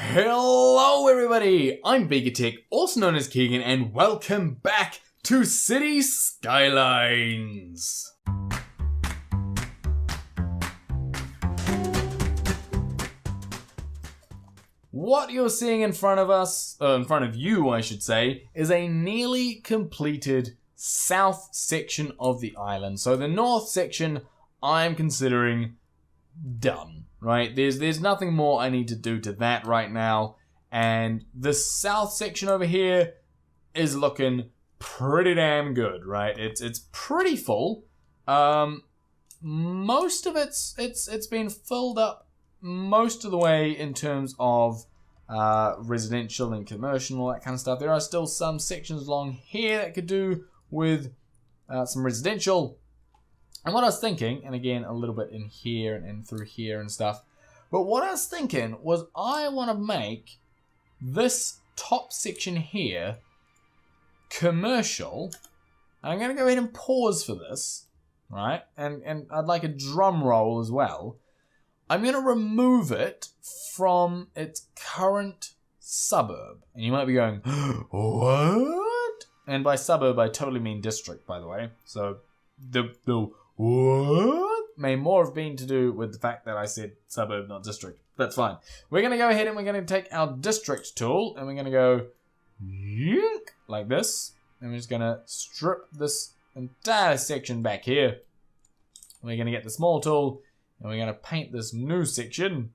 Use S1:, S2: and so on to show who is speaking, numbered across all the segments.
S1: Hello everybody, I'm BeakerTeck, also known as Keegan, and welcome back to Cities Skylines. What you're seeing in front of us, in front of you I should say, is a nearly completed south section of the island. So the north section I'm considering done. Right, there's nothing more I need to do to that right now, and the south section over here is looking pretty damn good. Right, it's pretty full. Most of it's been filled up most of the way in terms of residential and commercial and all that kind of stuff. There are still some sections along here that could do with some residential. And what I was thinking, and again, a little bit in here and through here and stuff, but what I was thinking was I want to make this top section here commercial. I'm going to go ahead and pause for this, right? And I'd like a drum roll as well. I'm going to remove it from its current suburb. And you might be going, what? And by suburb, I totally mean district, by the way. So the what may more have been to do with the fact that I said suburb, not district. That's fine. We're going to go ahead and we're going to take our district tool and we're going to go like this. And we're just going to strip this entire section back here. We're going to get the small tool and we're going to paint this new section.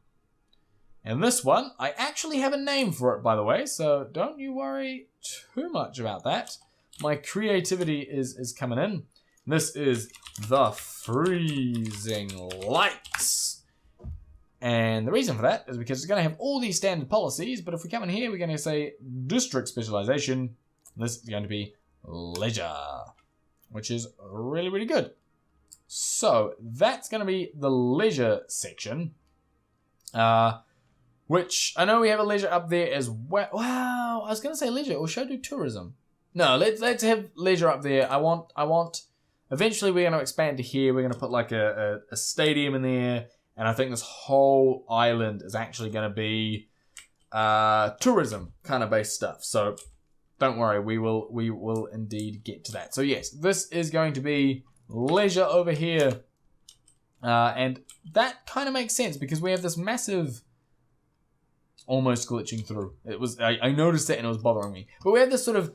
S1: And this one, I actually have a name for it, by the way, so don't you worry too much about that. My creativity is coming in. This is the Freezing Lights. And the reason for that is because it's going to have all these standard policies, but if we come in here, we're going to say district specialization. This is going to be leisure, which is really, really good. So that's going to be the leisure section, which I know we have a leisure up there as well. Wow, I was going to say leisure, or should I do tourism? No, let's have leisure up there. I want. Eventually, we're going to expand to here. We're going to put like a stadium in there. And I think this whole island is actually going to be tourism kind of based stuff. So don't worry, we will indeed get to that. So yes, this is going to be leisure over here. And that kind of makes sense because we have this massive, almost glitching through. It was I noticed it and it was bothering me. But we have this sort of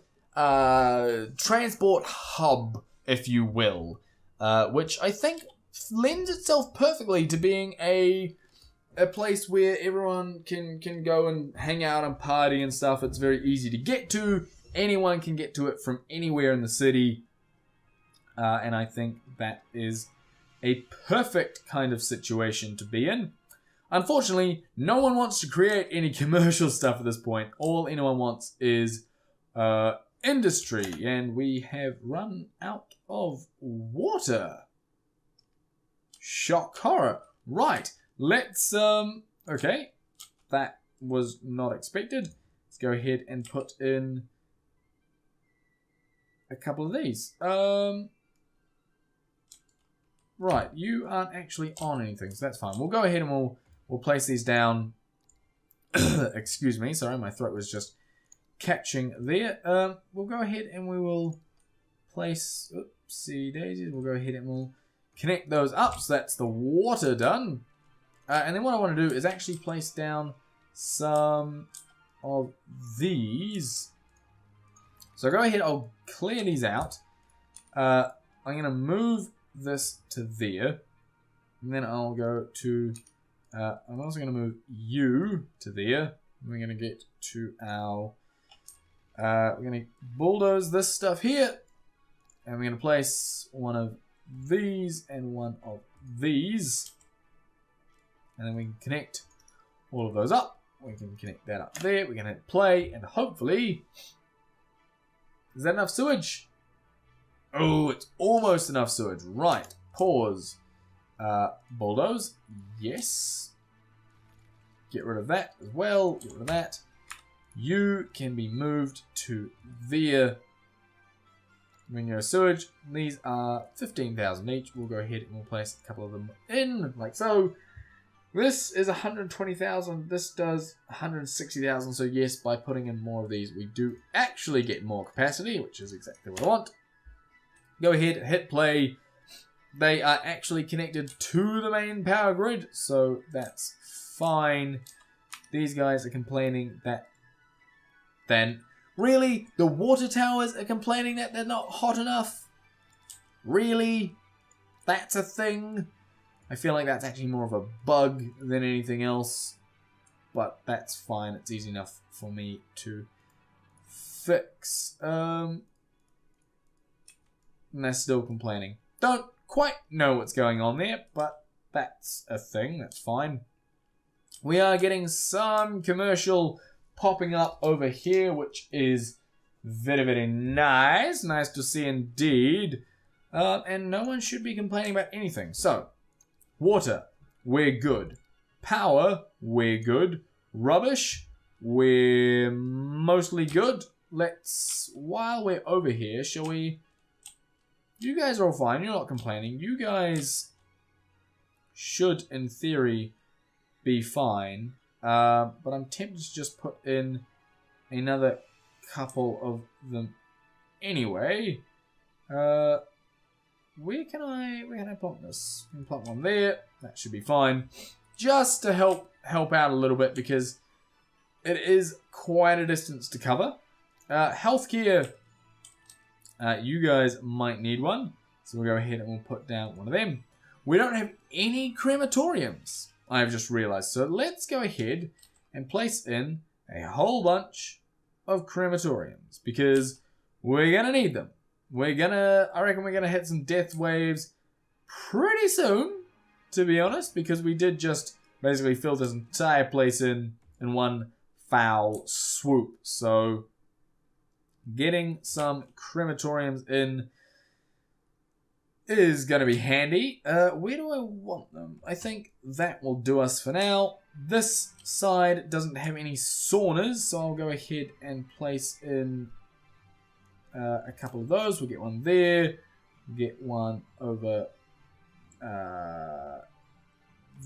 S1: transport hub, if you will, which I think lends itself perfectly to being a place where everyone can go and hang out and party and stuff. It's very easy to get to. Anyone can get to it from anywhere in the city. And I think that is a perfect kind of situation to be in. Unfortunately, no one wants to create any commercial stuff at this point. All anyone wants is industry, and we have run out of water. Shock horror. Right, let's, okay, that was not expected. Let's go ahead and put in a couple of these. Right, you aren't actually on anything, so that's fine. We'll go ahead and we'll place these down. Excuse me, sorry, my throat was just catching there. We'll go ahead and we will place, oopsie daisies, we'll go ahead and we'll connect those up, so that's the water done. And then what I want to do is actually place down some of these. So go ahead, I'll clear these out. I'm going to move this to there. And then I'll go to, I'm also going to move you to there. We're going to get to our, we're going to bulldoze this stuff here. And we're going to place one of these and one of these. And then we can connect all of those up. We can connect that up there. We're going to hit play and hopefully... Is that enough sewage? Oh, it's almost enough sewage. Right. Pause. Bulldoze. Yes. Get rid of that as well. Get rid of that. You can be moved to there. When you're sewage, these are 15,000 each. We'll go ahead and we'll place a couple of them in, like so. This is 120,000. This does 160,000. So yes, by putting in more of these, we do actually get more capacity, which is exactly what I want. Go ahead, hit play. They are actually connected to the main power grid, so that's fine. These guys are complaining that then... Really? The water towers are complaining that they're not hot enough? Really? That's a thing? I feel like that's actually more of a bug than anything else. But that's fine. It's easy enough for me to fix. And they're still complaining. Don't quite know what's going on there, but that's a thing. That's fine. We are getting some commercial popping up over here, which is very, very nice. Nice to see indeed. And no one should be complaining about anything. So, water, we're good. Power, we're good. Rubbish, we're mostly good. While we're over here, shall we... You guys are all fine. You're not complaining. You guys should, in theory, be fine. But I'm tempted to just put in another couple of them anyway. Where can I plot this? I can plot one there. That should be fine. Just to help out a little bit, because it is quite a distance to cover. Healthcare. You guys might need one. So we'll go ahead and we'll put down one of them. We don't have any crematoriums, I've just realized. So let's go ahead and place in a whole bunch of crematoriums, because we're going to need them. I reckon we're going to hit some death waves pretty soon, to be honest, because we did just basically fill this entire place in one foul swoop. So getting some crematoriums in is going to be handy. Where do I want them? I think that will do us for now. This side doesn't have any saunas, so I'll go ahead and place in a couple of those. We'll get one there. We'll get one over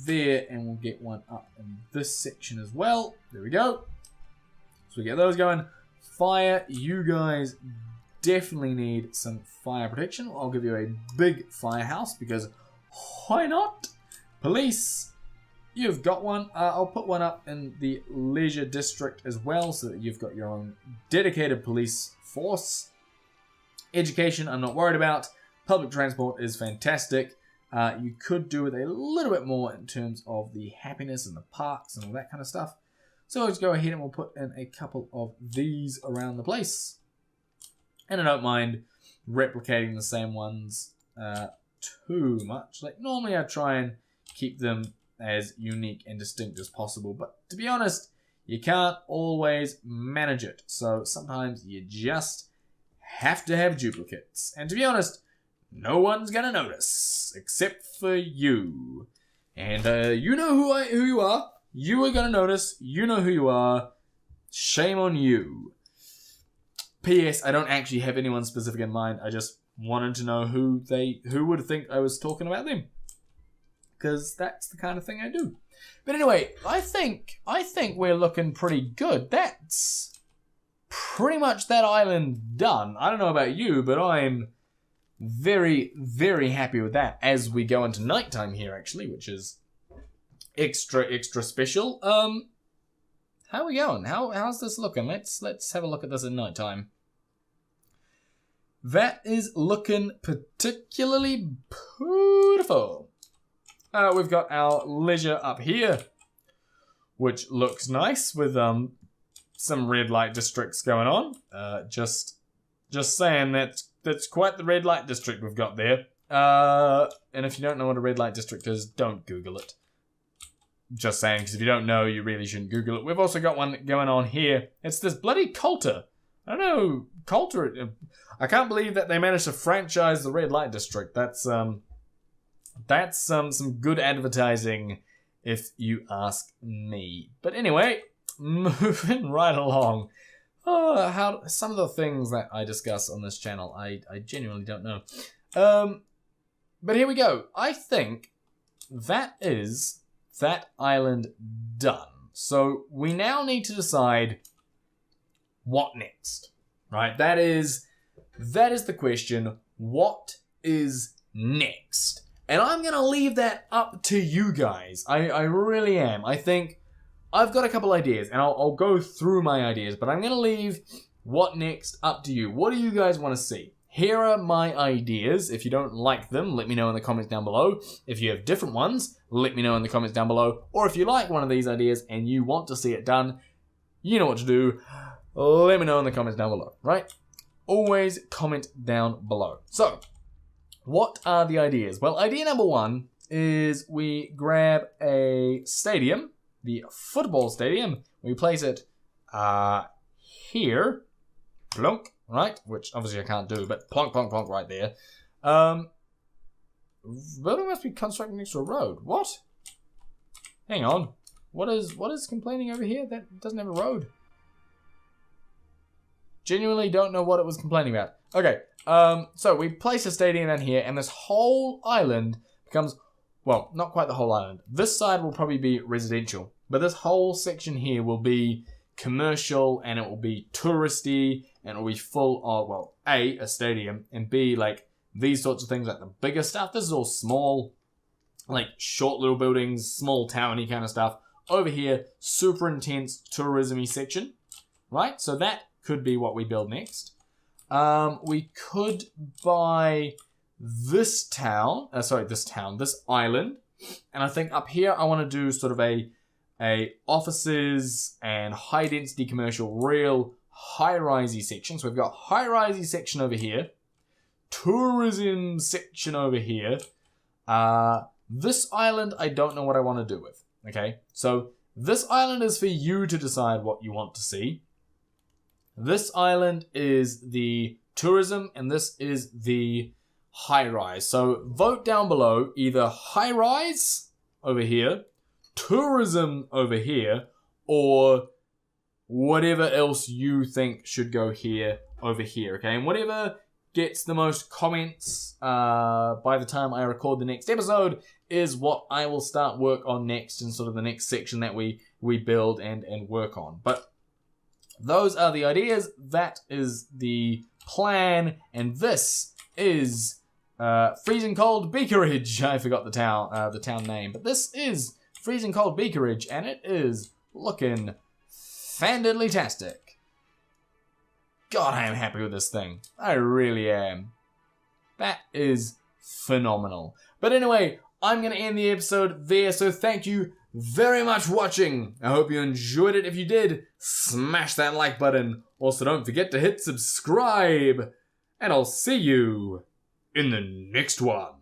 S1: there, and we'll get one up in this section as well. There we go. So we get those going. Fire, you guys definitely need some fire protection. I'll give you a big firehouse, because why not? Police, you've got one. I'll put one up in the leisure district as well, so that you've got your own dedicated police force. Education, I'm not worried about. Public transport is fantastic. You could do with a little bit more in terms of the happiness and the parks and all that kind of stuff. So let's go ahead and we'll put in a couple of these around the place. And I don't mind replicating the same ones too much. Like, normally I try and keep them as unique and distinct as possible. But to be honest, you can't always manage it. So sometimes you just have to have duplicates. And to be honest, no one's going to notice except for you. And you know who you are. You are going to notice. You know who you are. Shame on you. P.S. I don't actually have anyone specific in mind. I just wanted to know who would think I was talking about them. Because that's the kind of thing I do. But anyway, I think we're looking pretty good. That's pretty much that island done. I don't know about you, but I'm very, very happy with that as we go into nighttime here, actually, which is extra special. How are we going? How's this looking? Let's have a look at this at nighttime. That is looking particularly beautiful. We've got our leisure up here, which looks nice with some red light districts going on. Just saying that's quite the red light district we've got there. And if you don't know what a red light district is, don't Google it. Just saying, because if you don't know, you really shouldn't Google it. We've also got one going on here. It's this bloody Coulter. I don't know, Coulter. I can't believe that they managed to franchise the red light district. That's some good advertising, if you ask me. But anyway, moving right along. How some of the things that I discuss on this channel, I genuinely don't know. But here we go. I think that is that island done. So we now need to decide what next, right? That is the question. What is next? And I'm going to leave that up to you guys. I really am. I think I've got a couple ideas, and I'll go through my ideas, but I'm going to leave what next up to you. What do you guys want to see? Here are my ideas. If you don't like them, let me know in the comments down below. If you have different ones, let me know in the comments down below. Or if you like one of these ideas and you want to see it done, you know what to do. Let me know in the comments down below, right? Always comment down below. So, what are the ideas? Well, idea number one is we grab a stadium, the football stadium. We place it here. Plonk. Right, which obviously I can't do, but plonk, plonk, plonk right there. Building must be constructed next to a road. What? Hang on. What is complaining over here? That doesn't have a road. Genuinely don't know what it was complaining about. Okay, so we place a stadium down here, and this whole island becomes, well, not quite the whole island. This side will probably be residential, but this whole section here will be commercial, and it will be touristy, and it will be full of, well, A, a stadium, and B, like, these sorts of things, like the bigger stuff. This is all small, like, short little buildings, small towny kind of stuff. Over here, super intense tourism-y section, right? So that could be what we build next. We could buy this island, and I think up here I want to do sort of a offices and high-density commercial, real high-risey section. So we've got high-risey section over here, tourism section over here. This island, I don't know what I want to do with. Okay, so this island is for you to decide what you want to see. This island is the tourism, and this is the high-rise. So vote down below either high-rise over here, tourism over here, or whatever else you think should go here over here, okay? And whatever gets the most comments by the time I record the next episode is what I will start work on next, and sort of the next section that we build and work on. But those are the ideas. That is the plan, and this is freezing cold Beakerage. I forgot the town name, but this is freezing cold Beakerage, and it is looking fandidly-tastic. God, I am happy with this thing. I really am. That is phenomenal. But anyway, I'm going to end the episode there, so thank you very much for watching. I hope you enjoyed it. If you did, smash that like button. Also, don't forget to hit subscribe. And I'll see you in the next one.